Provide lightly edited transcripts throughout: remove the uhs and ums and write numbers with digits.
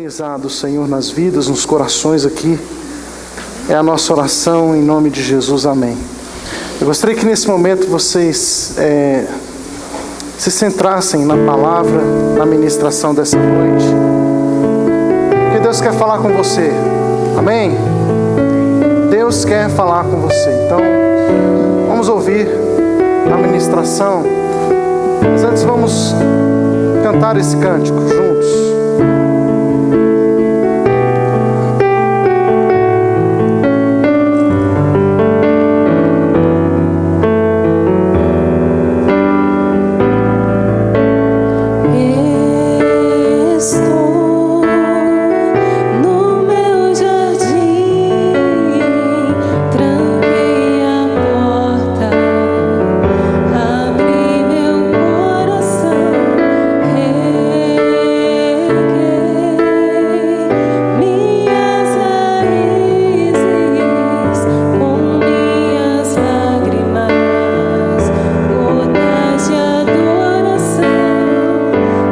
Enraizado, Senhor, nas vidas, nos corações aqui. É a nossa oração em nome de Jesus, amém. Eu gostaria que nesse momento vocês se centrassem na palavra, na ministração dessa noite. Porque Deus quer falar com você, amém? Deus quer falar com você. Então, vamos ouvir a ministração. Mas antes vamos cantar esse cântico juntos.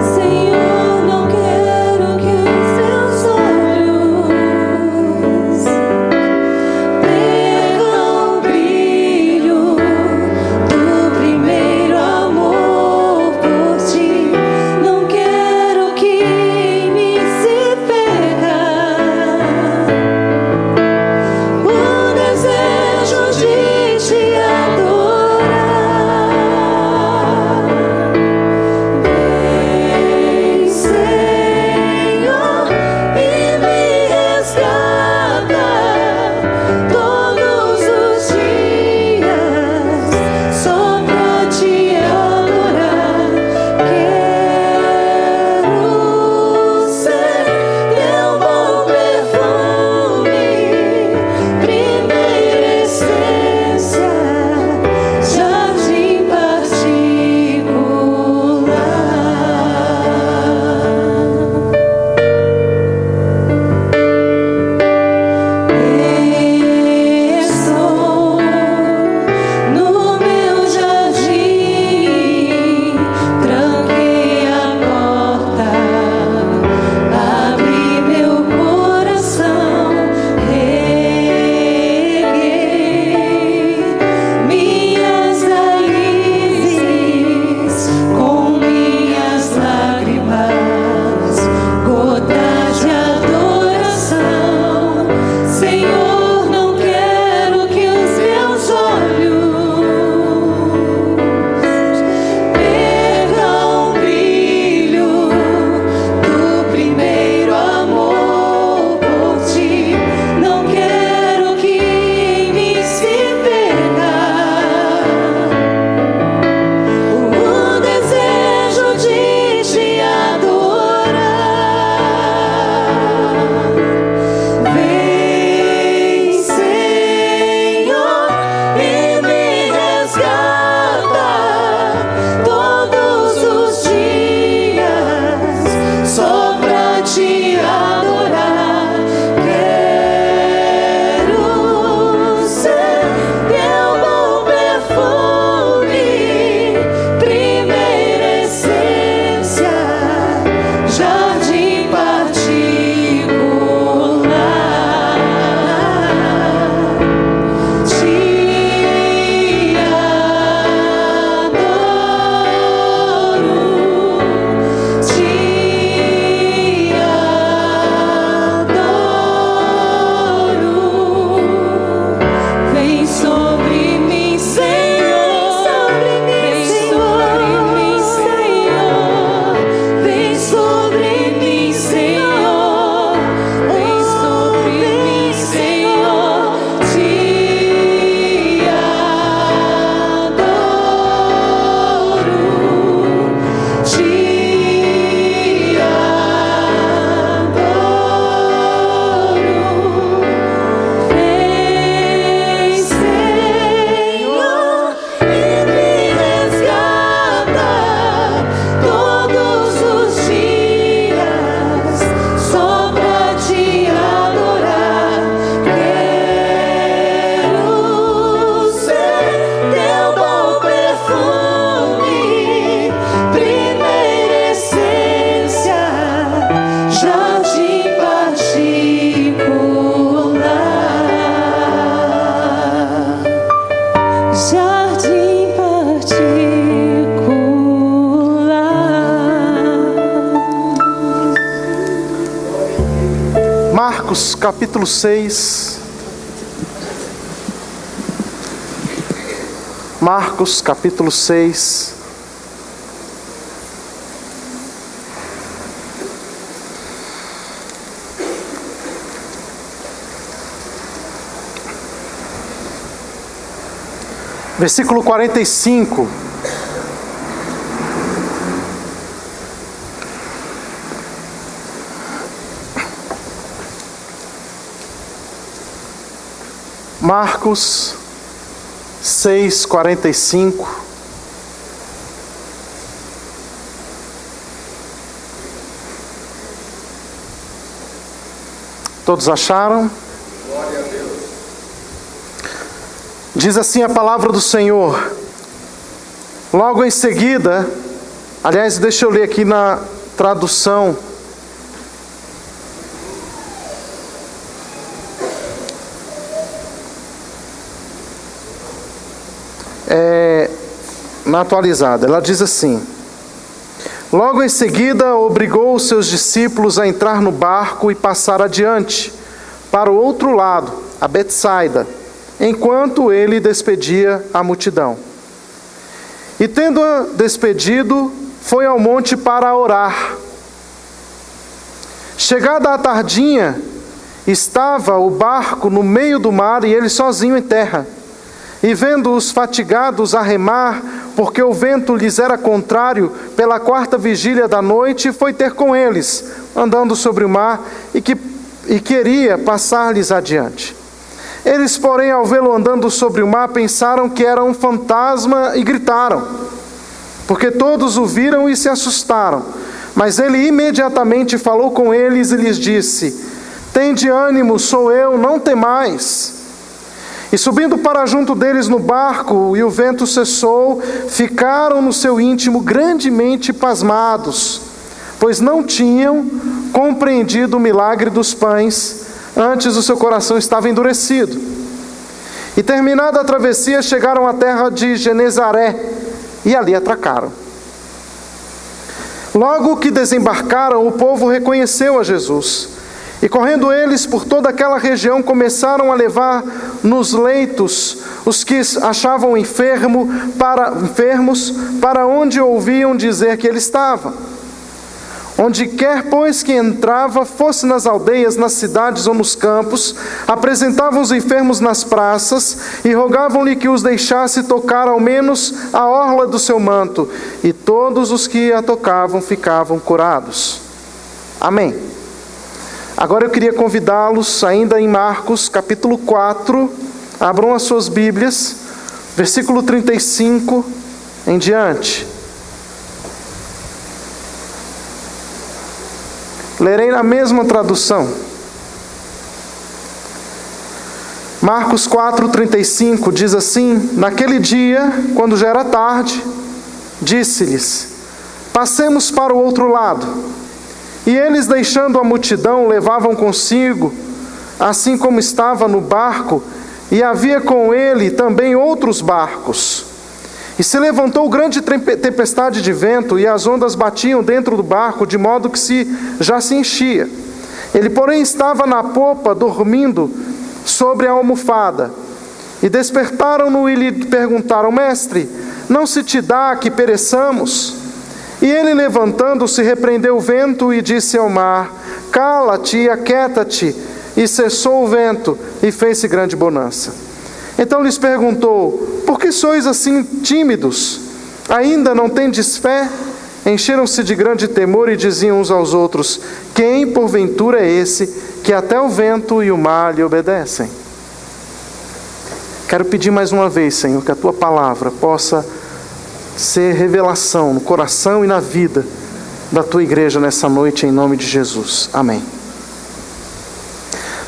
Senhor, não quero Marcos capítulo 6. Marcos capítulo 6. Versículo 45. Marcos 6, 45. Todos acharam? Glória a Deus. Diz assim a palavra do Senhor. Logo em seguida, aliás, deixa eu ler aqui na tradução. Na atualizada, ela diz assim: logo em seguida obrigou os seus discípulos a entrar no barco e passar adiante, para o outro lado, a Betsaida, enquanto ele despedia a multidão. E tendo-a despedido, foi ao monte para orar. Chegada a tardinha, estava o barco no meio do mar e ele sozinho em terra. E vendo-os fatigados a remar, porque o vento lhes era contrário, pela 4ª vigília da noite, foi ter com eles, andando sobre o mar, e queria passar-lhes adiante. Eles, porém, ao vê-lo andando sobre o mar, pensaram que era um fantasma e gritaram, porque todos o viram e se assustaram. Mas ele imediatamente falou com eles e lhes disse: tende ânimo, sou eu, não temais. E subindo para junto deles no barco, e o vento cessou, ficaram no seu íntimo grandemente pasmados, pois não tinham compreendido o milagre dos pães, antes o seu coração estava endurecido. E terminada a travessia, chegaram à terra de Genezaré, e ali atracaram. Logo que desembarcaram, o povo reconheceu a Jesus. E correndo eles por toda aquela região, começaram a levar nos leitos os que achavam enfermos, para onde ouviam dizer que ele estava. Onde quer, pois, que entrava, fosse nas aldeias, nas cidades ou nos campos, apresentavam os enfermos nas praças e rogavam-lhe que os deixasse tocar ao menos a orla do seu manto. E todos os que a tocavam ficavam curados. Amém. Agora eu queria convidá-los, ainda em Marcos, capítulo 4, abram as suas Bíblias, versículo 35 em diante. Lerei na mesma tradução. Marcos 4, 35 diz assim: naquele dia, quando já era tarde, disse-lhes: passemos para o outro lado. E eles, deixando a multidão, levavam consigo, assim como estava no barco, e havia com ele também outros barcos. E se levantou grande tempestade de vento, e as ondas batiam dentro do barco, de modo que já se enchia. Ele, porém, estava na popa, dormindo sobre a almofada. E despertaram-no e lhe perguntaram: mestre, não se te dá que pereçamos? E ele, levantando-se, repreendeu o vento e disse ao mar: cala-te e aquieta-te. E cessou o vento, e fez-se grande bonança. Então lhes perguntou: por que sois assim tímidos? Ainda não tendes fé? Encheram-se de grande temor e diziam uns aos outros: quem porventura é esse, que até o vento e o mar lhe obedecem? Quero pedir mais uma vez, Senhor, que a Tua palavra possa ser revelação no coração e na vida da Tua igreja nessa noite, em nome de Jesus. Amém.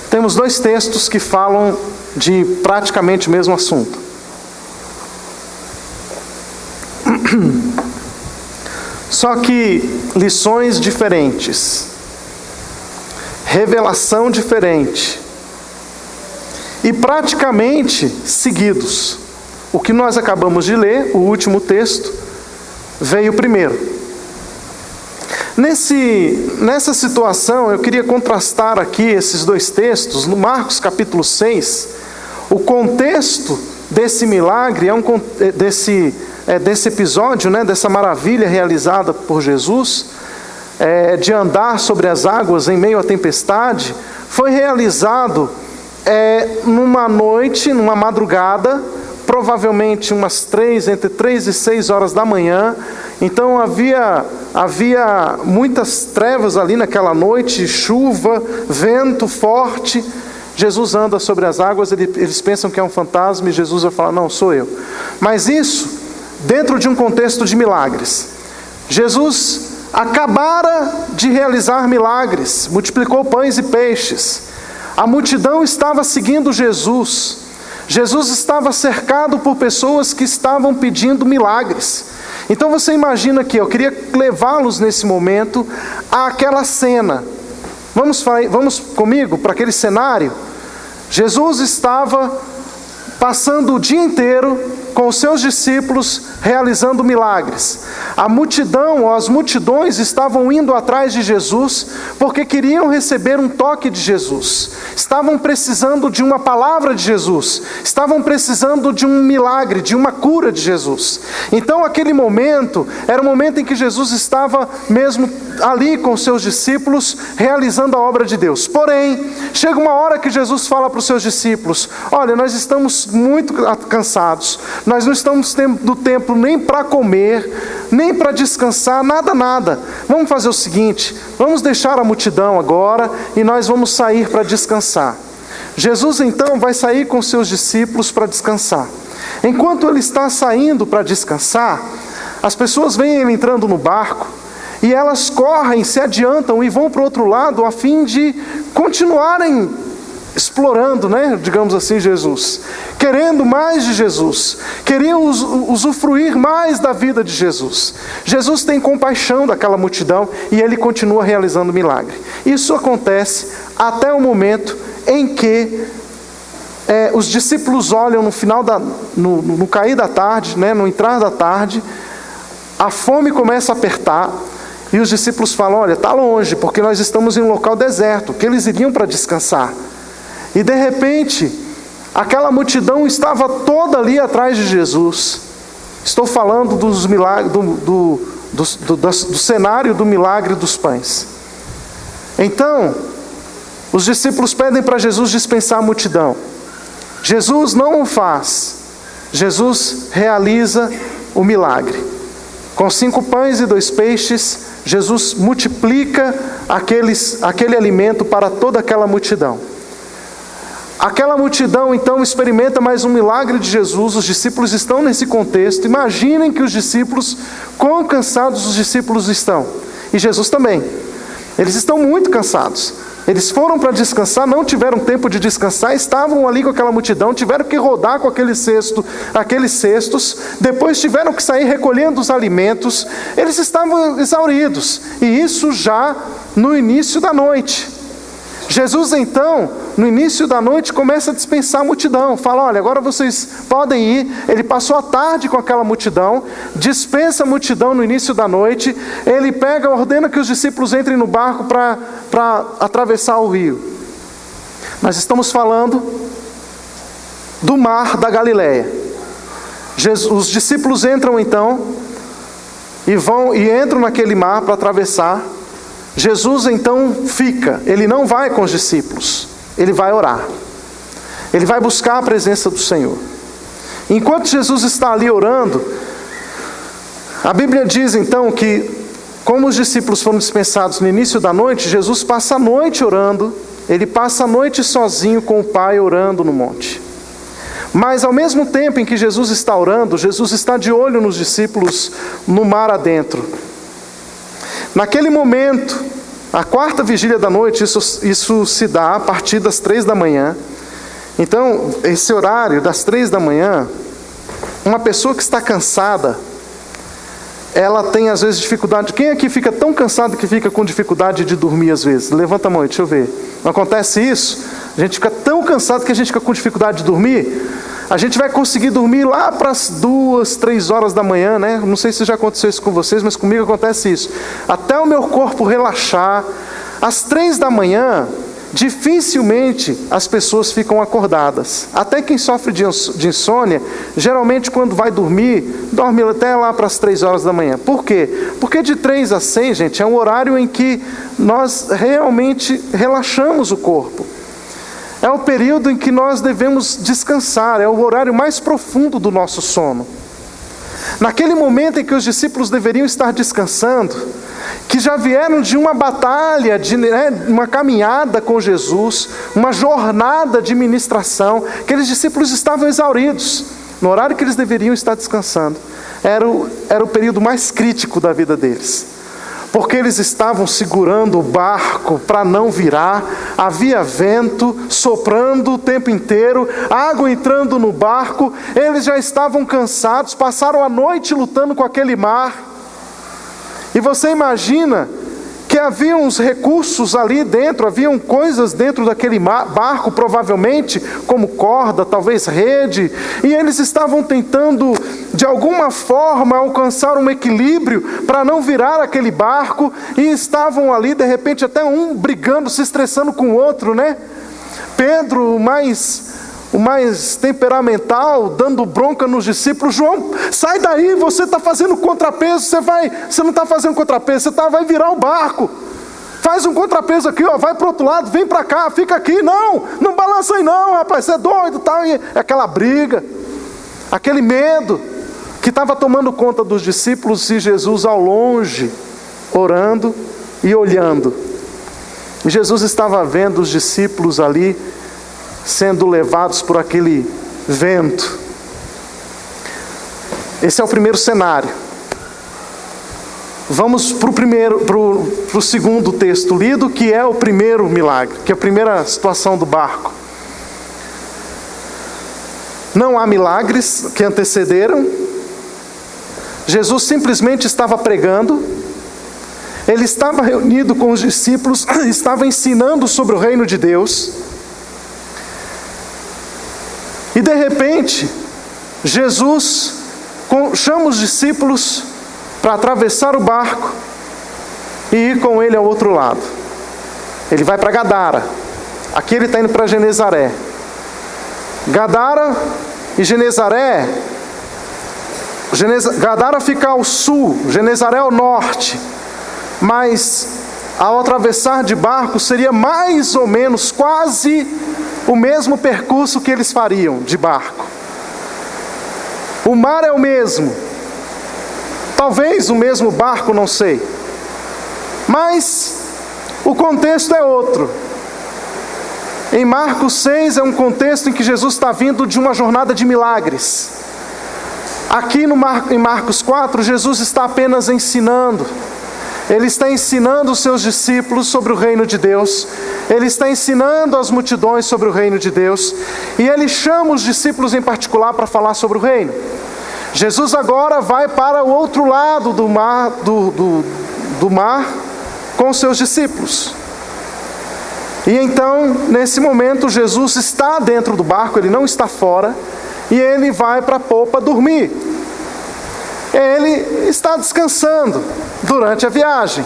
Temos dois textos que falam de praticamente o mesmo assunto. Só que lições diferentes, revelação diferente e praticamente seguidos. O que nós acabamos de ler, o último texto, veio primeiro. Nessa situação, eu queria contrastar aqui esses dois textos. No Marcos capítulo 6, o contexto desse milagre, desse episódio, né, dessa maravilha realizada por Jesus, de andar sobre as águas em meio à tempestade, foi realizado numa noite, numa madrugada, provavelmente entre 3 e 6 horas da manhã. Então havia muitas trevas ali naquela noite, chuva, vento forte. Jesus anda sobre as águas, eles pensam que é um fantasma e Jesus vai falar, não, sou eu. Mas isso dentro de um contexto de milagres. Jesus acabara de realizar milagres, multiplicou pães e peixes. A multidão estava seguindo Jesus. Jesus estava cercado por pessoas que estavam pedindo milagres. Então você imagina que eu queria levá-los nesse momento àquela cena. Vamos comigo para aquele cenário? Jesus estava passando o dia inteiro com os seus discípulos realizando milagres. A multidão, ou as multidões estavam indo atrás de Jesus porque queriam receber um toque de Jesus. Estavam precisando de uma palavra de Jesus. Estavam precisando de um milagre, de uma cura de Jesus. Então aquele momento era o momento em que Jesus estava mesmo ali com os seus discípulos realizando a obra de Deus. Porém, chega uma hora que Jesus fala para os seus discípulos, olha, nós estamos muito cansados. Nós não estamos tendo tempo nem para comer, nem para descansar, nada. Vamos fazer o seguinte, vamos deixar a multidão agora e nós vamos sair para descansar. Jesus então vai sair com seus discípulos para descansar. Enquanto ele está saindo para descansar, as pessoas veem ele entrando no barco e elas correm, se adiantam e vão para o outro lado a fim de continuarem explorando, digamos assim, Jesus, querendo mais de Jesus, queriam usufruir mais da vida de Jesus. Jesus tem compaixão daquela multidão e ele continua realizando milagre. Isso acontece até o momento em que os discípulos olham no cair da tarde, no entrar da tarde, a fome começa a apertar e os discípulos falam, olha, está longe, porque nós estamos em um local deserto, que eles iriam para descansar. E de repente, aquela multidão estava toda ali atrás de Jesus. Estou falando dos milagres, do cenário do milagre dos pães. Então, os discípulos pedem para Jesus dispensar a multidão. Jesus não o faz. Jesus realiza o milagre. Com 5 pães e 2 peixes, Jesus multiplica aquele alimento para toda aquela multidão. Aquela multidão então experimenta mais um milagre de Jesus, os discípulos estão nesse contexto. Imaginem que os discípulos, quão cansados os discípulos estão. E Jesus também. Eles estão muito cansados. Eles foram para descansar, não tiveram tempo de descansar, estavam ali com aquela multidão, tiveram que rodar com aqueles cestos, depois tiveram que sair recolhendo os alimentos. Eles estavam exauridos. E isso já no início da noite. Jesus então, no início da noite, começa a dispensar a multidão. Fala, olha, agora vocês podem ir. Ele passou a tarde com aquela multidão, dispensa a multidão no início da noite. Ele ordena que os discípulos entrem no barco para atravessar o rio. Nós estamos falando do mar da Galileia. Os discípulos entram então e entram naquele mar para atravessar. Jesus então ele não vai com os discípulos, ele vai orar, ele vai buscar a presença do Senhor. Enquanto Jesus está ali orando, a Bíblia diz então que, como os discípulos foram dispensados no início da noite, Jesus passa a noite orando, ele passa a noite sozinho com o Pai orando no monte. Mas ao mesmo tempo em que Jesus está orando, Jesus está de olho nos discípulos no mar adentro. Naquele momento, a 4ª vigília da noite, isso se dá a partir das 3 da manhã. Então, esse horário das 3 da manhã, uma pessoa que está cansada, ela tem às vezes dificuldade. Quem aqui fica tão cansado que fica com dificuldade de dormir às vezes? Levanta a mão aí, deixa eu ver. Não acontece isso? A gente fica tão cansado que a gente fica com dificuldade de dormir. a gente vai conseguir dormir lá para as 2, 3 horas da manhã, né? Não sei se já aconteceu isso com vocês, mas comigo acontece isso. Até o meu corpo relaxar, às 3 da manhã, dificilmente as pessoas ficam acordadas. Até quem sofre de insônia, geralmente quando vai dormir, dorme até lá para as 3 horas da manhã. Por quê? Porque de 3 a 6, gente, é um horário em que nós realmente relaxamos o corpo. É o período em que nós devemos descansar, é o horário mais profundo do nosso sono. Naquele momento em que os discípulos deveriam estar descansando, que já vieram de uma batalha, uma caminhada com Jesus, uma jornada de ministração, aqueles discípulos estavam exauridos. No horário que eles deveriam estar descansando, era o período mais crítico da vida deles. Porque eles estavam segurando o barco para não virar, havia vento soprando o tempo inteiro, água entrando no barco, eles já estavam cansados, passaram a noite lutando com aquele mar. E você imagina que havia uns recursos ali dentro, haviam coisas dentro daquele barco, provavelmente, como corda, talvez rede, e eles estavam tentando, de alguma forma, alcançar um equilíbrio para não virar aquele barco, e estavam ali, de repente, até um brigando, se estressando com o outro, né? Pedro, o mais temperamental, dando bronca nos discípulos: João, sai daí, você está fazendo contrapeso, você não está fazendo contrapeso, vai virar o barco, faz um contrapeso aqui, ó, vai para o outro lado, vem para cá, fica aqui, não balança aí não, rapaz, você é doido, tal. E aquela briga, aquele medo que estava tomando conta dos discípulos, e Jesus ao longe, orando e olhando, e Jesus estava vendo os discípulos ali, sendo levados por aquele vento. Esse é o primeiro cenário. Vamos para o segundo texto lido, que é o primeiro milagre, que é a primeira situação do barco. Não há milagres que antecederam. Jesus simplesmente estava pregando. Ele estava reunido com os discípulos, estava ensinando sobre o reino de Deus. E de repente, Jesus chama os discípulos para atravessar o barco e ir com ele ao outro lado. Ele vai para Gadara. Aqui ele está indo para Genezaré. Gadara e Genezaré. Gadara fica ao sul, Genezaré ao norte. Mas ao atravessar de barco seria mais ou menos quase o mesmo percurso que eles fariam de barco. O mar é o mesmo, talvez o mesmo barco, não sei, mas o contexto é outro. Em Marcos 6 é um contexto em que Jesus está vindo de uma jornada de milagres. Aqui em Marcos 4, Jesus está apenas ensinando. Ele está ensinando os seus discípulos sobre o reino de Deus. Ele está ensinando as multidões sobre o reino de Deus. E ele chama os discípulos em particular para falar sobre o reino. Jesus agora vai para o outro lado do mar com os seus discípulos. E então, nesse momento, Jesus está dentro do barco, ele não está fora. E ele vai para a popa dormir. Ele está descansando durante a viagem.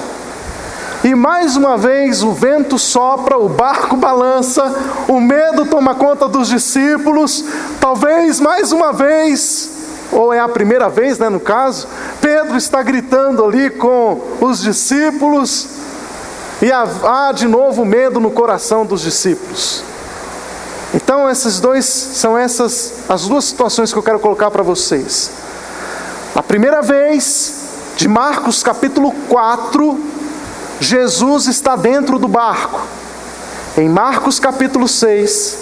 E mais uma vez o vento sopra, o barco balança, o medo toma conta dos discípulos. Talvez mais uma vez, ou é a primeira vez, né, no caso, Pedro está gritando ali com os discípulos. E há de novo medo no coração dos discípulos. Então as duas situações que eu quero colocar para vocês. A primeira vez, de Marcos capítulo 4, Jesus está dentro do barco. Em Marcos capítulo 6,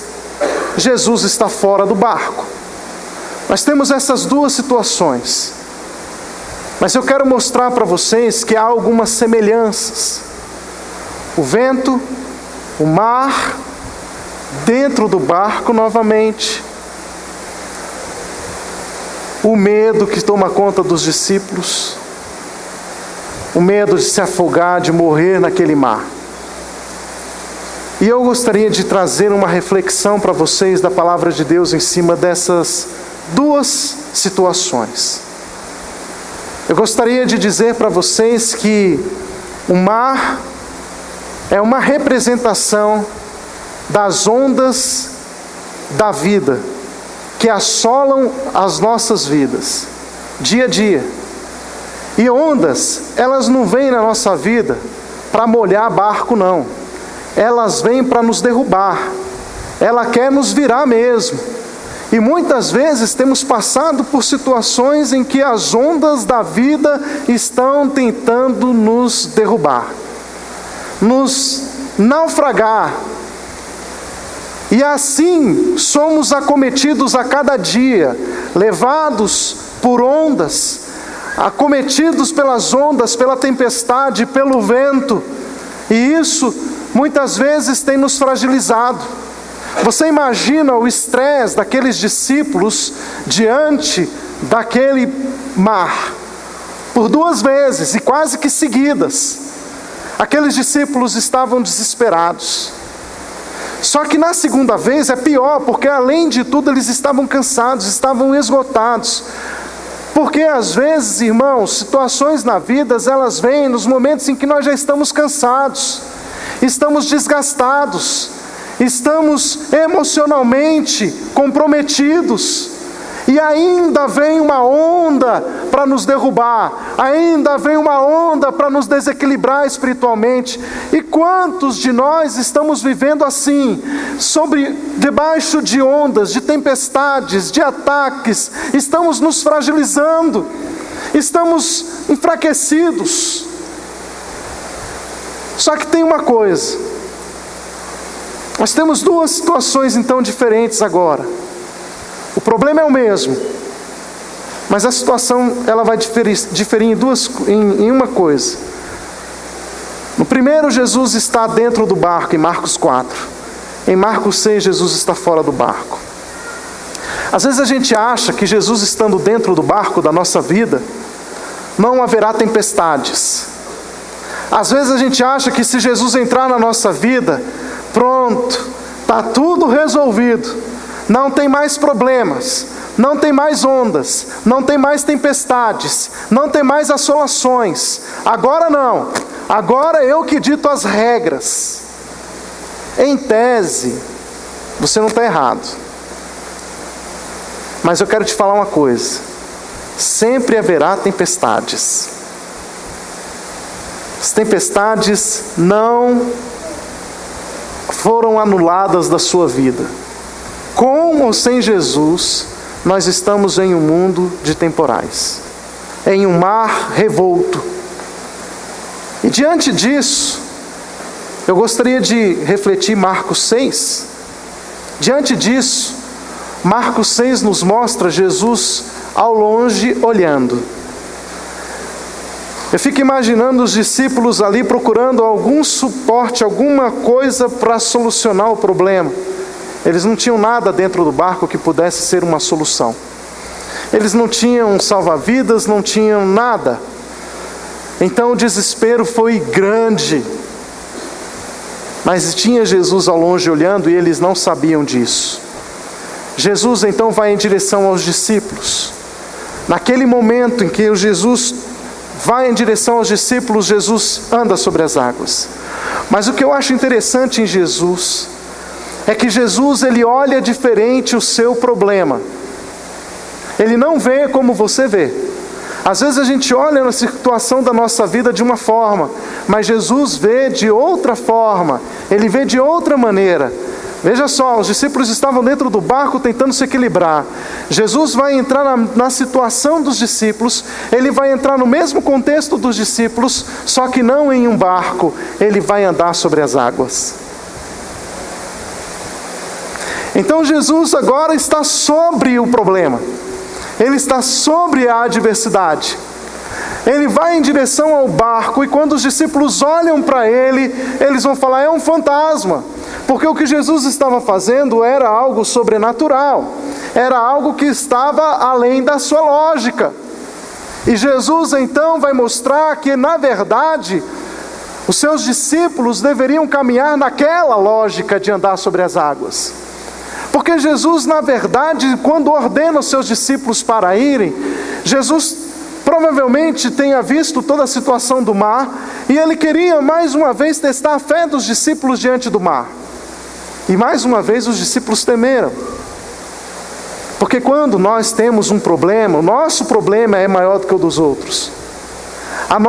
Jesus está fora do barco. Nós temos essas duas situações. Mas eu quero mostrar para vocês que há algumas semelhanças. O vento, o mar, dentro do barco novamente. O medo que toma conta dos discípulos. O medo de se afogar, de morrer naquele mar. E eu gostaria de trazer uma reflexão para vocês da palavra de Deus em cima dessas duas situações. Eu gostaria de dizer para vocês que o mar é uma representação das ondas da vida que assolam as nossas vidas, dia a dia. E ondas, elas não vêm na nossa vida para molhar barco, não. Elas vêm para nos derrubar. Ela quer nos virar mesmo. E muitas vezes temos passado por situações em que as ondas da vida estão tentando nos derrubar, nos naufragar. E assim somos acometidos a cada dia, levados por ondas, acometidos pelas ondas, pela tempestade, pelo vento. E isso muitas vezes tem nos fragilizado. Você imagina o estresse daqueles discípulos diante daquele mar, por 2 vezes e quase que seguidas. Aqueles discípulos estavam desesperados. Só que na segunda vez é pior, porque além de tudo eles estavam cansados, estavam esgotados. Porque às vezes, irmãos, situações na vida, elas vêm nos momentos em que nós já estamos cansados, estamos desgastados, estamos emocionalmente comprometidos, e ainda vem uma onda para nos derrubar, ainda vem uma onda para nos desequilibrar espiritualmente. E quantos de nós estamos vivendo assim, debaixo de ondas, de tempestades, de ataques, estamos nos fragilizando, estamos enfraquecidos. Só que tem uma coisa, nós temos 2 situações então diferentes agora. O problema é o mesmo, mas a situação ela vai diferir em uma coisa. No primeiro, Jesus está dentro do barco, em Marcos 4. Em Marcos 6, Jesus está fora do barco. Às vezes a gente acha que Jesus estando dentro do barco da nossa vida, não haverá tempestades. Às vezes a gente acha que se Jesus entrar na nossa vida, pronto, está tudo resolvido. Não tem mais problemas, não tem mais ondas, não tem mais tempestades, não tem mais assolações. Agora não, agora eu que dito as regras. Em tese, você não está errado. Mas eu quero te falar uma coisa: sempre haverá tempestades. As tempestades não foram anuladas da sua vida. Com ou sem Jesus, nós estamos em um mundo de temporais, em um mar revolto. E diante disso, eu gostaria de refletir Marcos 6. Diante disso, Marcos 6 nos mostra Jesus ao longe olhando. Eu fico imaginando os discípulos ali procurando algum suporte, alguma coisa para solucionar o problema. Eles não tinham nada dentro do barco que pudesse ser uma solução. Eles não tinham salva-vidas, não tinham nada. Então o desespero foi grande. Mas tinha Jesus ao longe olhando e eles não sabiam disso. Jesus então vai em direção aos discípulos. Naquele momento em que Jesus vai em direção aos discípulos, Jesus anda sobre as águas. Mas o que eu acho interessante em Jesus é que Jesus, ele olha diferente o seu problema. Ele não vê como você vê. Às vezes a gente olha na situação da nossa vida de uma forma, mas Jesus vê de outra forma. Ele vê de outra maneira. Veja só, os discípulos estavam dentro do barco tentando se equilibrar. Jesus vai entrar na situação dos discípulos, ele vai entrar no mesmo contexto dos discípulos, só que não em um barco, ele vai andar sobre as águas. Então Jesus agora está sobre o problema, ele está sobre a adversidade. Ele vai em direção ao barco e quando os discípulos olham para ele, eles vão falar: é um fantasma. Porque o que Jesus estava fazendo era algo sobrenatural, era algo que estava além da sua lógica. E Jesus então vai mostrar que, na verdade, Os seus discípulos deveriam caminhar naquela lógica de andar sobre as águas. Porque Jesus, na verdade, quando ordena os seus discípulos para irem, Jesus provavelmente tenha visto toda a situação do mar, e ele queria mais uma vez testar a fé dos discípulos diante do mar. E mais uma vez os discípulos temeram. Porque quando nós temos um problema, o nosso problema é maior do que o dos outros. A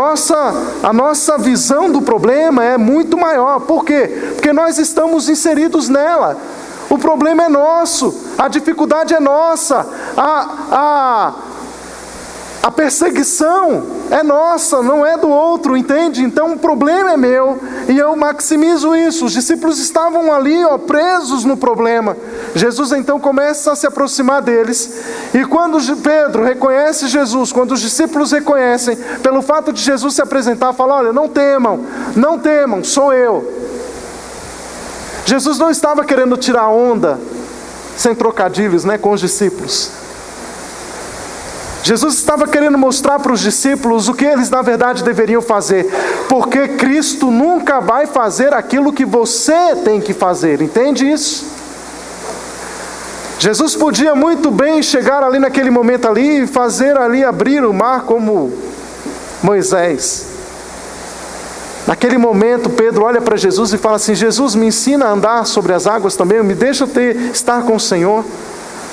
nossa visão do problema é muito maior. Por quê? Porque nós estamos inseridos nela. O problema é nosso, a dificuldade é nossa, a perseguição é nossa, não é do outro, entende? Então o problema é meu e eu maximizo isso. Os discípulos estavam ali, presos no problema. Jesus então começa a se aproximar deles, e quando Pedro reconhece Jesus, quando os discípulos reconhecem, pelo fato de Jesus se apresentar, fala: olha, não temam, sou eu. Jesus não estava querendo tirar onda, sem trocadilhos, com os discípulos. Jesus estava querendo mostrar para os discípulos o que eles na verdade deveriam fazer, porque Cristo nunca vai fazer aquilo que você tem que fazer, entende isso? Jesus podia muito bem chegar ali naquele momento ali e fazer ali abrir o mar como Moisés. Naquele momento Pedro olha para Jesus e fala assim: Jesus, me ensina a andar sobre as águas também, me deixa estar com o Senhor.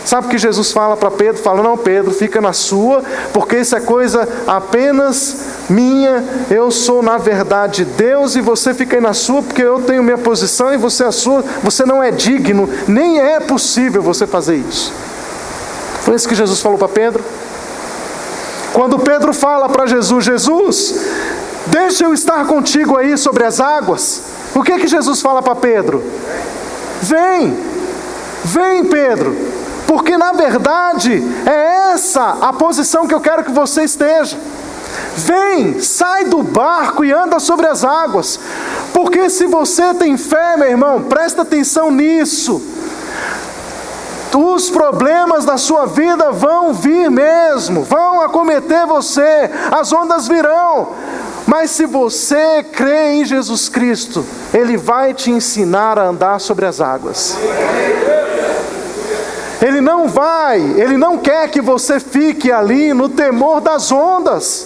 Sabe o que Jesus fala para Pedro? Fala: não, Pedro, fica na sua, porque isso é coisa apenas minha. Eu sou na verdade Deus e você fica aí na sua, porque eu tenho minha posição e você a sua. Você não é digno, nem é possível você fazer isso. Foi isso que Jesus falou para Pedro. Quando Pedro fala para Jesus: Jesus, deixa eu estar contigo aí sobre as águas. O que Jesus fala para Pedro? Vem Pedro. Porque na verdade é essa a posição que eu quero que você esteja. Vem, sai do barco e anda sobre as águas. Porque se você tem fé, meu irmão, presta atenção nisso. Os problemas da sua vida vão vir mesmo, vão acometer você, as ondas virão. Mas se você crê em Jesus Cristo, Ele vai te ensinar a andar sobre as águas. Ele não quer que você fique ali no temor das ondas.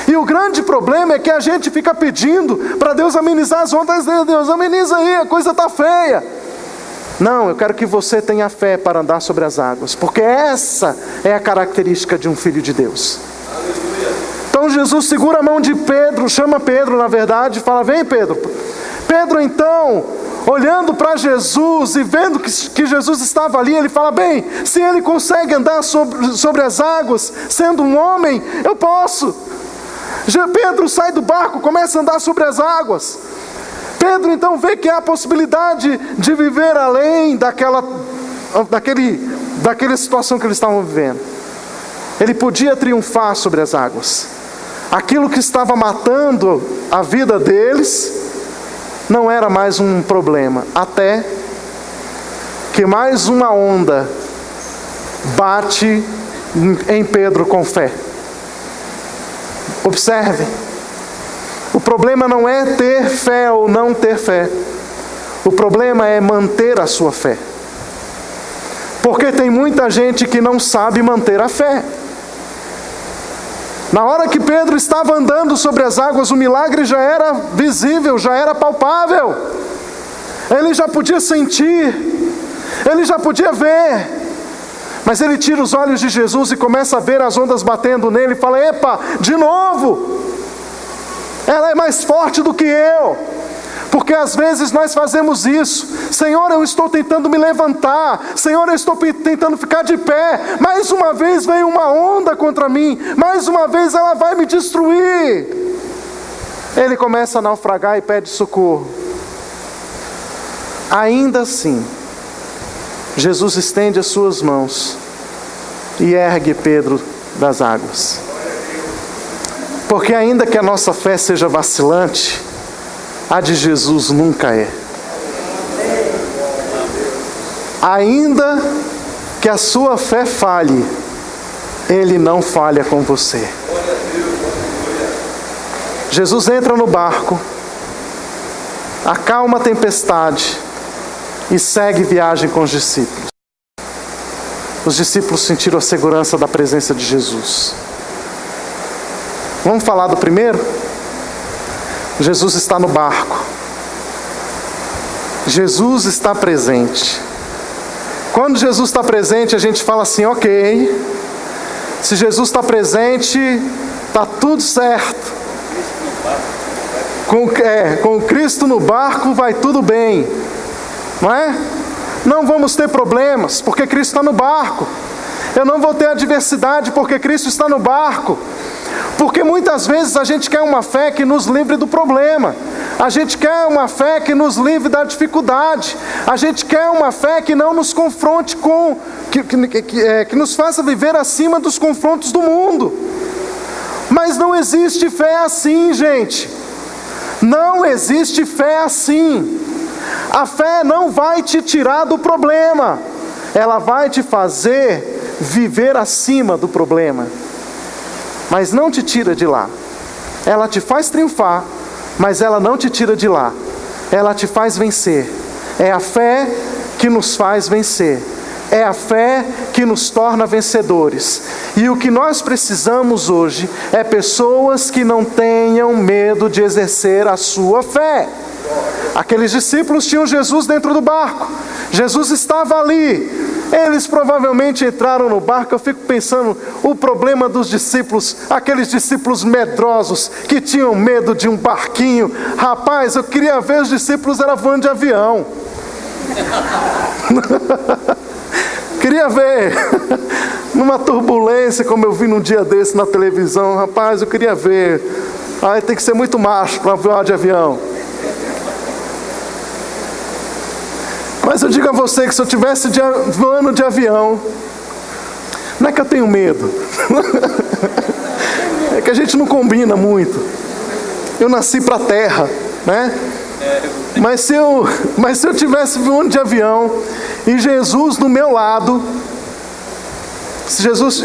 E o grande problema é que a gente fica pedindo para Deus amenizar as ondas. Deus, ameniza aí, a coisa está feia. Não, eu quero que você tenha fé para andar sobre as águas, porque essa é a característica de um filho de Deus. Então Jesus segura a mão de Pedro, chama Pedro na verdade, e fala: vem Pedro. Pedro então, olhando para Jesus e vendo que Jesus estava ali, ele fala: bem, se ele consegue andar sobre as águas, sendo um homem, eu posso. Pedro sai do barco, começa a andar sobre as águas. Pedro então vê que há a possibilidade de viver além daquela situação que eles estavam vivendo. Ele podia triunfar sobre as águas. Aquilo que estava matando a vida deles não era mais um problema, até que mais uma onda bate em Pedro com fé. Observe, o problema não é ter fé ou não ter fé, o problema é manter a sua fé, porque tem muita gente que não sabe manter a fé. Na hora que Pedro estava andando sobre as águas, o milagre já era visível, já era palpável. Ele já podia sentir, ele já podia ver. Mas ele tira os olhos de Jesus e começa a ver as ondas batendo nele e fala: epa, de novo, ela é mais forte do que eu. Porque às vezes nós fazemos isso. Senhor, eu estou tentando me levantar. Senhor, eu estou tentando ficar de pé. Mais uma vez vem uma onda contra mim. Mais uma vez ela vai me destruir. Ele começa a naufragar e pede socorro. Ainda assim, Jesus estende as suas mãos e ergue Pedro das águas. Porque ainda que a nossa fé seja vacilante, a de Jesus nunca é. Ainda que a sua fé falhe, Ele não falha com você. Jesus entra no barco acalma a tempestade e segue viagem com os discípulos. Os discípulos sentiram a segurança da presença de Jesus. Vamos falar do primeiro? Jesus está no barco. Jesus está presente. Quando Jesus está presente, a gente fala assim, ok, se Jesus está presente, está tudo certo. Com Cristo no barco vai tudo bem, não é? Não vamos ter problemas, porque Cristo está no barco. Eu não vou ter adversidade, porque Cristo está no barco. Porque muitas vezes a gente quer uma fé que nos livre do problema. A gente quer uma fé que nos livre da dificuldade. A gente quer uma fé que não nos confronte que nos faça viver acima dos confrontos do mundo. Mas não existe fé assim, gente. Não existe fé assim. A fé não vai te tirar do problema. Ela vai te fazer viver acima do problema. Mas não te tira de lá. Ela te faz triunfar, mas ela não te tira de lá. Ela te faz vencer. É a fé que nos faz vencer. É a fé que nos torna vencedores. E o que nós precisamos hoje é pessoas que não tenham medo de exercer a sua fé. Aqueles discípulos tinham Jesus dentro do barco. Jesus estava ali. Eles provavelmente entraram no barco. Eu fico pensando o problema dos discípulos, aqueles discípulos medrosos que tinham medo de um barquinho. Rapaz, eu queria ver os discípulos voando de avião. Queria ver numa turbulência, como eu vi num dia desse na televisão. Rapaz, eu queria ver. Aí tem que ser muito macho para voar de avião. Mas eu digo a você que se eu estivesse voando de avião, não é que eu tenho medo. É que a gente não combina muito. Eu nasci para a terra, né? Mas se eu estivesse voando de avião e Jesus do meu lado, se Jesus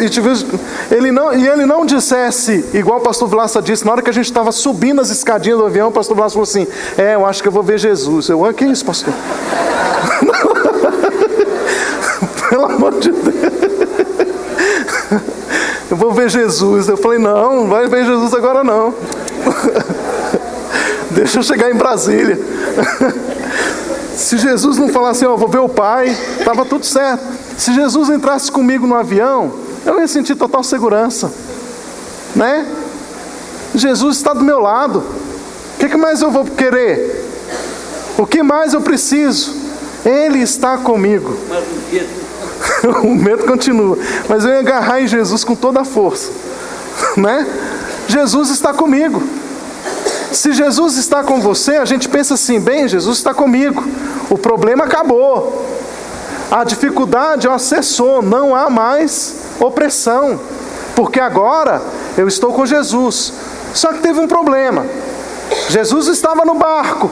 ele não dissesse, igual o pastor Vlassa disse, na hora que a gente estava subindo as escadinhas do avião, o pastor Vlassa falou assim, eu acho que eu vou ver Jesus. Eu, que isso, pastor? Pelo amor de Deus. Eu vou ver Jesus. Eu falei, não vai ver Jesus agora não. Deixa eu chegar em Brasília. Se Jesus não falasse, vou ver o Pai, estava tudo certo. Se Jesus entrasse comigo no avião, eu ia sentir total segurança, né? Jesus está do meu lado. O que mais eu vou querer? O que mais eu preciso? Ele está comigo. O medo continua. Mas eu ia agarrar em Jesus com toda a força, né? Jesus está comigo. Se Jesus está com você, a gente pensa assim, bem, Jesus está comigo. O problema acabou. A dificuldade cessou, não há mais opressão. Porque agora eu estou com Jesus. Só que teve um problema. Jesus estava no barco.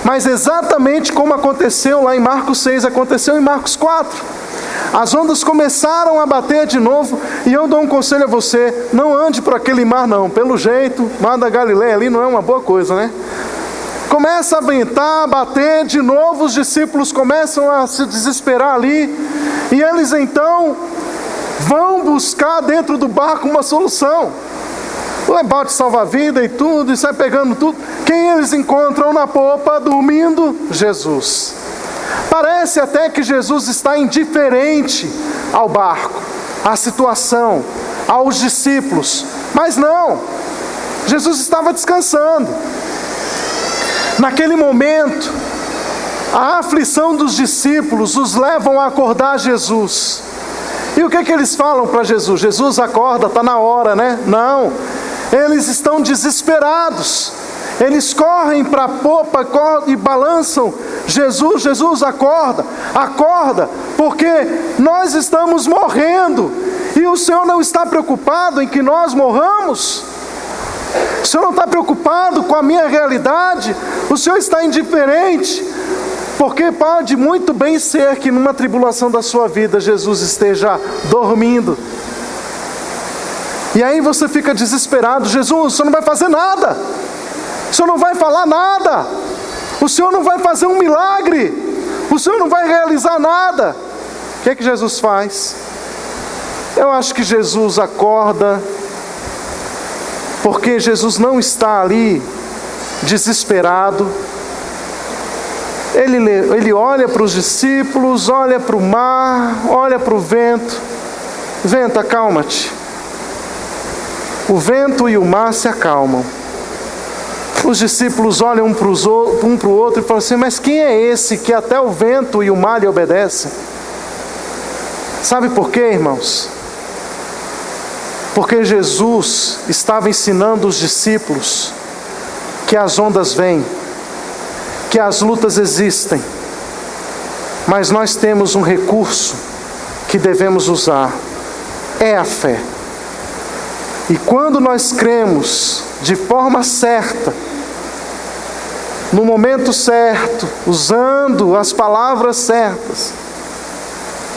Mas exatamente como aconteceu lá em Marcos 6, aconteceu em Marcos 4. As ondas começaram a bater de novo, e eu dou um conselho a você, não ande por aquele mar não, pelo jeito, mar da Galileia ali não é uma boa coisa, né? Começa a ventar, a bater, de novo os discípulos começam a se desesperar ali, e eles então vão buscar dentro do barco uma solução. O bote salva-vida e tudo, e sai pegando tudo. Quem eles encontram na popa, dormindo? Jesus. Parece até que Jesus está indiferente ao barco, à situação, aos discípulos. Mas não, Jesus estava descansando. Naquele momento, a aflição dos discípulos os levam a acordar Jesus. E o que eles falam para Jesus? Jesus, acorda, está na hora, né? Não, eles estão desesperados. Eles correm para a popa e balançam. Jesus, Jesus, acorda, acorda, porque nós estamos morrendo. E o Senhor não está preocupado em que nós morramos? O Senhor não está preocupado com a minha realidade? O Senhor está indiferente? Porque pode muito bem ser que numa tribulação da sua vida, Jesus esteja dormindo. E aí você fica desesperado. Jesus, o Senhor não vai fazer nada. O Senhor não vai falar nada. O Senhor não vai fazer um milagre. O Senhor não vai realizar nada. O que é que Jesus faz? Eu acho que Jesus acorda, porque Jesus não está ali desesperado. Ele olha para os discípulos, olha para o mar, olha para o vento. Vento, acalma-te. O vento e o mar se acalmam. Os discípulos olham um para o outro e falam assim: mas quem é esse que até o vento e o mar lhe obedecem? Sabe por quê, irmãos? Porque Jesus estava ensinando os discípulos que as ondas vêm, que as lutas existem, mas nós temos um recurso que devemos usar, é a fé. E quando nós cremos de forma certa, no momento certo, usando as palavras certas,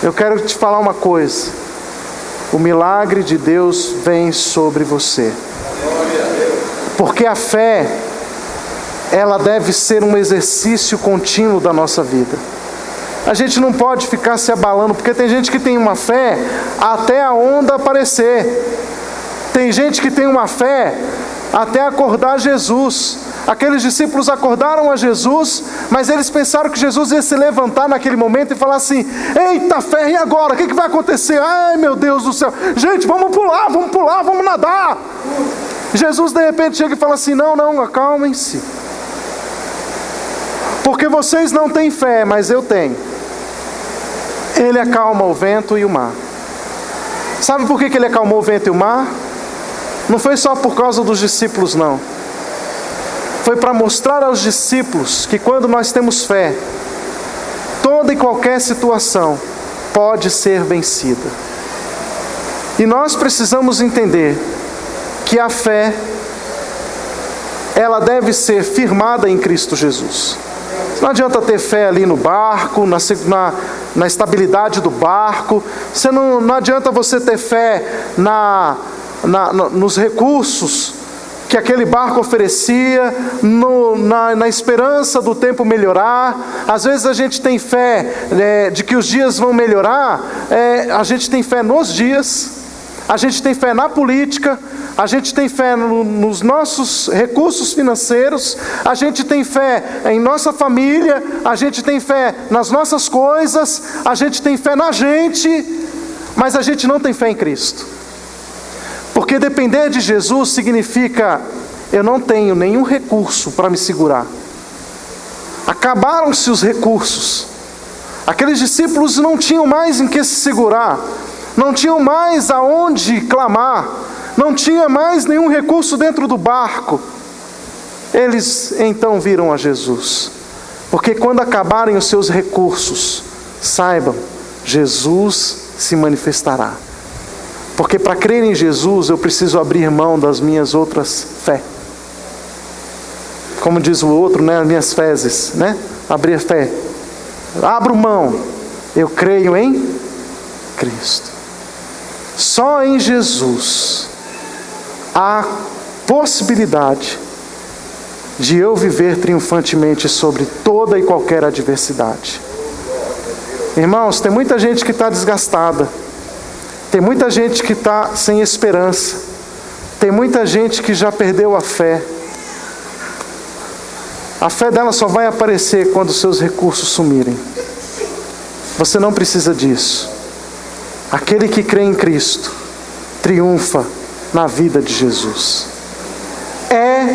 eu quero te falar uma coisa: o milagre de Deus vem sobre você. Porque a fé, ela deve ser um exercício contínuo da nossa vida. A gente não pode ficar se abalando, porque tem gente que tem uma fé até a onda aparecer. Tem gente que tem uma fé até acordar Jesus. Aqueles discípulos acordaram a Jesus, mas eles pensaram que Jesus ia se levantar naquele momento e falar assim: eita fé, e agora? O que vai acontecer? Ai meu Deus do céu, gente, vamos pular, vamos nadar. Jesus de repente chega e fala assim: não, acalmem-se, porque vocês não têm fé, mas eu tenho. Ele acalma o vento e o mar. Sabe por que ele acalmou o vento e o mar? Não foi só por causa dos discípulos, não. Foi para mostrar aos discípulos que quando nós temos fé, toda e qualquer situação pode ser vencida. E nós precisamos entender que a fé, ela deve ser firmada em Cristo Jesus. Não adianta ter fé ali no barco, na estabilidade do barco. Não adianta você ter fé nos recursos que aquele barco oferecia, na esperança do tempo melhorar. Às vezes a gente tem fé de que os dias vão melhorar, a gente tem fé nos dias, a gente tem fé na política, a gente tem fé nos nossos recursos financeiros, a gente tem fé em nossa família, a gente tem fé nas nossas coisas, a gente tem fé na gente, mas a gente não tem fé em Cristo. Porque depender de Jesus significa: eu não tenho nenhum recurso para me segurar. Acabaram-se os recursos. Aqueles discípulos não tinham mais em que se segurar, não tinham mais aonde clamar, não tinha mais nenhum recurso dentro do barco. Eles então viram a Jesus, porque quando acabarem os seus recursos, saibam, Jesus se manifestará. Porque para crer em Jesus, eu preciso abrir mão das minhas outras fé. Como diz o outro, né? As minhas fezes, né? Abrir fé. Abro mão. Eu creio em Cristo. Só em Jesus há possibilidade de eu viver triunfantemente sobre toda e qualquer adversidade. Irmãos, tem muita gente que está desgastada. Tem muita gente que está sem esperança. Tem muita gente que já perdeu a fé. A fé dela só vai aparecer quando os seus recursos sumirem. Você não precisa disso. Aquele que crê em Cristo triunfa na vida de Jesus. É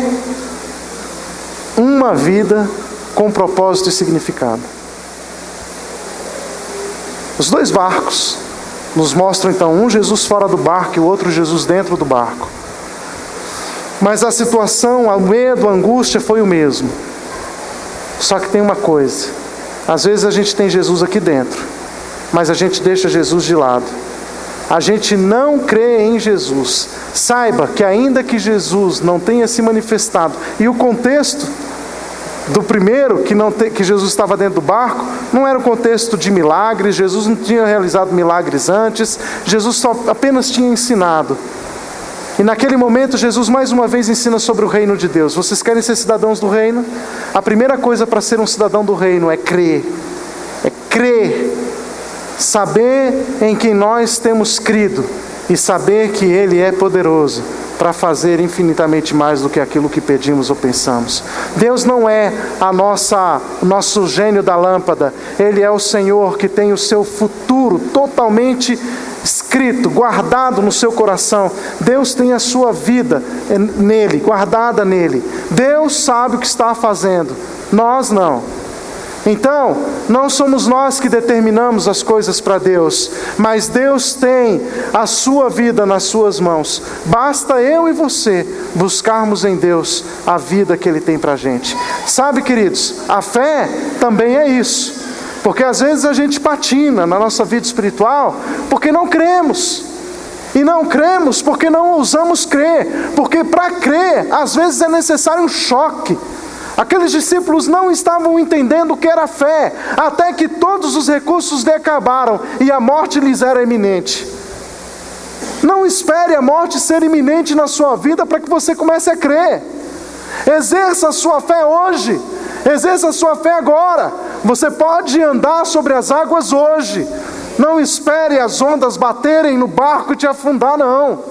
uma vida com propósito e significado. Os dois barcos nos mostram então um Jesus fora do barco e o outro Jesus dentro do barco. Mas a situação, o medo, a angústia foi o mesmo. Só que tem uma coisa: às vezes a gente tem Jesus aqui dentro, mas a gente deixa Jesus de lado. A gente não crê em Jesus. Saiba que ainda que Jesus não tenha se manifestado, e o contexto do primeiro, que Jesus estava dentro do barco, não era um contexto de milagres. Jesus não tinha realizado milagres antes. Jesus só apenas tinha ensinado. E naquele momento Jesus mais uma vez ensina sobre o reino de Deus. Vocês querem ser cidadãos do reino? A primeira coisa para ser um cidadão do reino é crer. É crer. Saber em quem nós temos crido. E saber que Ele é poderoso para fazer infinitamente mais do que aquilo que pedimos ou pensamos. Deus não é o nosso gênio da lâmpada. Ele é o Senhor que tem o seu futuro totalmente escrito, guardado no seu coração. Deus tem a sua vida nele, guardada nele. Deus sabe o que está fazendo, nós não. Então, não somos nós que determinamos as coisas para Deus, mas Deus tem a sua vida nas suas mãos. Basta eu e você buscarmos em Deus a vida que Ele tem para a gente. Sabe, queridos, a fé também é isso. Porque às vezes a gente patina na nossa vida espiritual porque não cremos. E não cremos porque não ousamos crer. Porque para crer, às vezes é necessário um choque. Aqueles discípulos não estavam entendendo o que era fé, até que todos os recursos lhe acabaram e a morte lhes era iminente. Não espere a morte ser iminente na sua vida para que você comece a crer. Exerça a sua fé hoje, exerça a sua fé agora. Você pode andar sobre as águas hoje. Não espere as ondas baterem no barco e te afundar, não.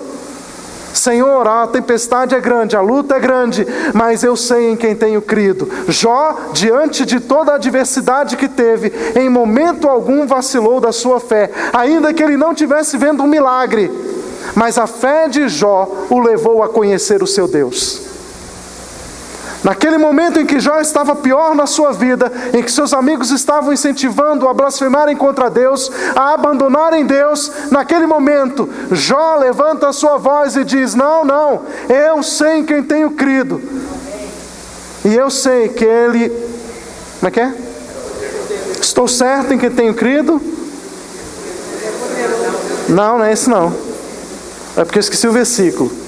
Senhor, a tempestade é grande, a luta é grande, mas eu sei em quem tenho crido. Jó, diante de toda a adversidade que teve, em momento algum vacilou da sua fé, ainda que ele não tivesse vendo um milagre, mas a fé de Jó o levou a conhecer o seu Deus. Naquele momento em que Jó estava pior na sua vida, em que seus amigos estavam incentivando a blasfemarem contra Deus, a abandonarem Deus, naquele momento, Jó levanta a sua voz e diz: não, eu sei em quem tenho crido. E eu sei que Ele... Como é que é? Estou certo em quem tenho crido? Não é esse não. É porque eu esqueci o versículo.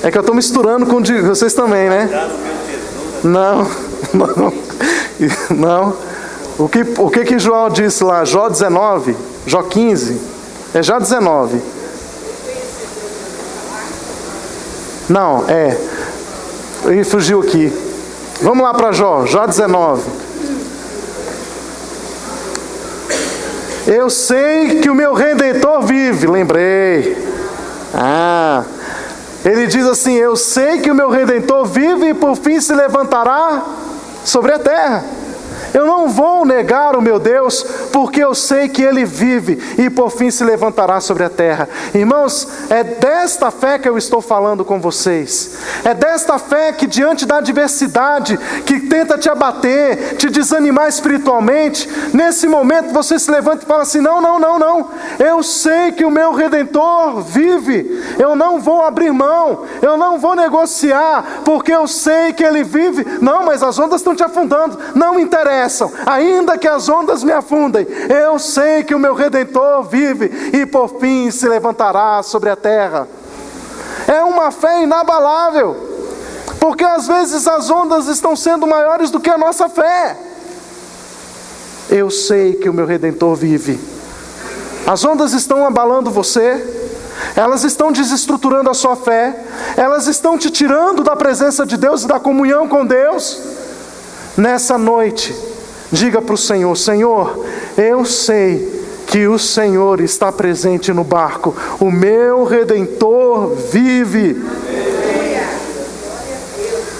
É que eu estou misturando com vocês também, né? Não. O que João disse lá? Jó 19, Jó 15, é Jó 19. Não, ele fugiu aqui. Vamos lá para Jó 19. Eu sei que o meu Redentor vive, lembrei. Ele diz assim: eu sei que o meu Redentor vive e por fim se levantará sobre a terra. Eu não vou negar o meu Deus, porque eu sei que Ele vive e por fim se levantará sobre a terra. Irmãos, é desta fé que eu estou falando com vocês. É desta fé que diante da adversidade que tenta te abater, te desanimar espiritualmente, nesse momento você se levanta e fala assim: não. Eu sei que o meu Redentor vive. Eu não vou abrir mão, eu não vou negociar, porque eu sei que Ele vive. Não, mas as ondas estão te afundando. Não interessa. Ainda que as ondas me afundem, eu sei que o meu Redentor vive e por fim se levantará sobre a terra. É uma fé inabalável, porque às vezes as ondas estão sendo maiores do que a nossa fé. Eu sei que o meu Redentor vive. As ondas estão abalando você, elas estão desestruturando a sua fé, elas estão te tirando da presença de Deus e da comunhão com Deus. Nessa noite, diga para o Senhor: Senhor, eu sei que o Senhor está presente no barco. O meu Redentor vive.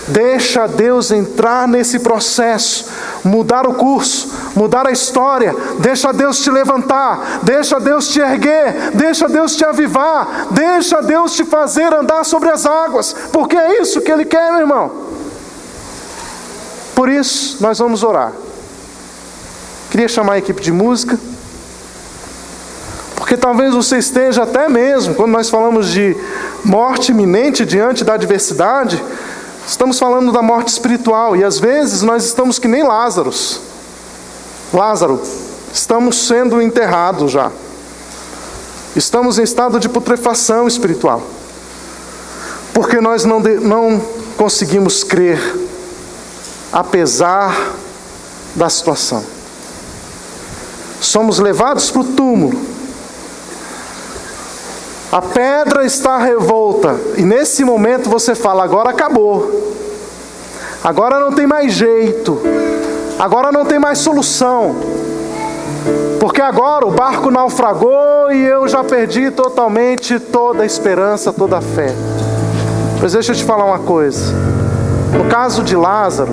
Deixa Deus entrar nesse processo, mudar o curso, mudar a história. Deixa Deus te levantar, deixa Deus te erguer, deixa Deus te avivar, deixa Deus te fazer andar sobre as águas, porque é isso que Ele quer, meu irmão. Por isso, nós vamos orar. Queria chamar a equipe de música, porque talvez você esteja até mesmo, quando nós falamos de morte iminente diante da adversidade, estamos falando da morte espiritual, e às vezes nós estamos que nem Lázaro, estamos sendo enterrados já, estamos em estado de putrefação espiritual, porque nós não conseguimos crer, apesar da situação. Somos levados para o túmulo. A pedra está revolta. E nesse momento você fala: agora acabou. Agora não tem mais jeito. Agora não tem mais solução. Porque agora o barco naufragou e eu já perdi totalmente toda a esperança, toda a fé. Mas deixa eu te falar uma coisa. No caso de Lázaro,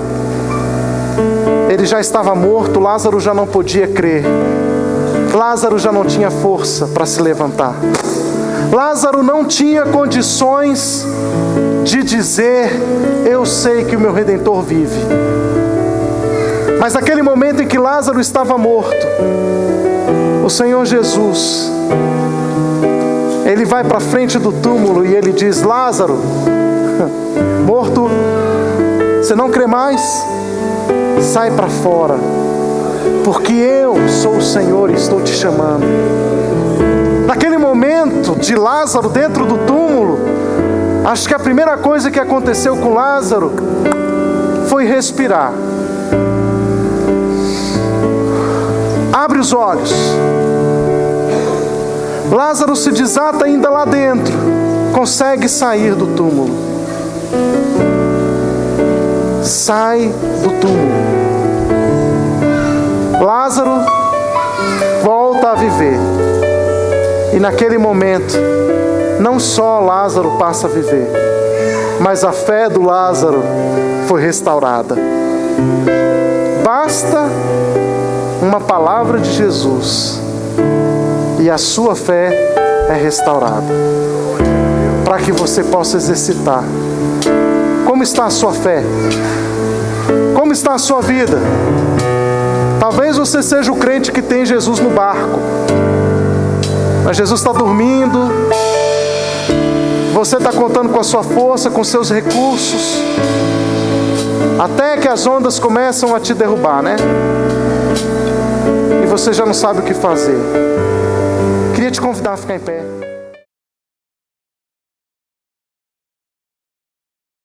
ele já estava morto, Lázaro já não podia crer. Lázaro já não tinha força para se levantar. Lázaro não tinha condições de dizer: eu sei que o meu Redentor vive. Mas naquele momento em que Lázaro estava morto, o Senhor Jesus, Ele vai para frente do túmulo e Ele diz: Lázaro, morto, você não crê mais? Sai para fora, porque eu sou o Senhor e estou te chamando. Naquele momento de Lázaro dentro do túmulo, acho que a primeira coisa que aconteceu com Lázaro foi respirar. Abre os olhos. Lázaro se desata ainda lá dentro, consegue sair do túmulo. Sai do túmulo. Lázaro volta a viver. E naquele momento, não só Lázaro passa a viver, mas a fé do Lázaro foi restaurada. Basta uma palavra de Jesus e a sua fé é restaurada, para que você possa exercitar. Como está a sua fé? Como está a sua vida? Talvez você seja o crente que tem Jesus no barco, mas Jesus está dormindo. Você está contando com a sua força, com seus recursos, até que as ondas começam a te derrubar, né? E você já não sabe o que fazer. Queria te convidar a ficar em pé.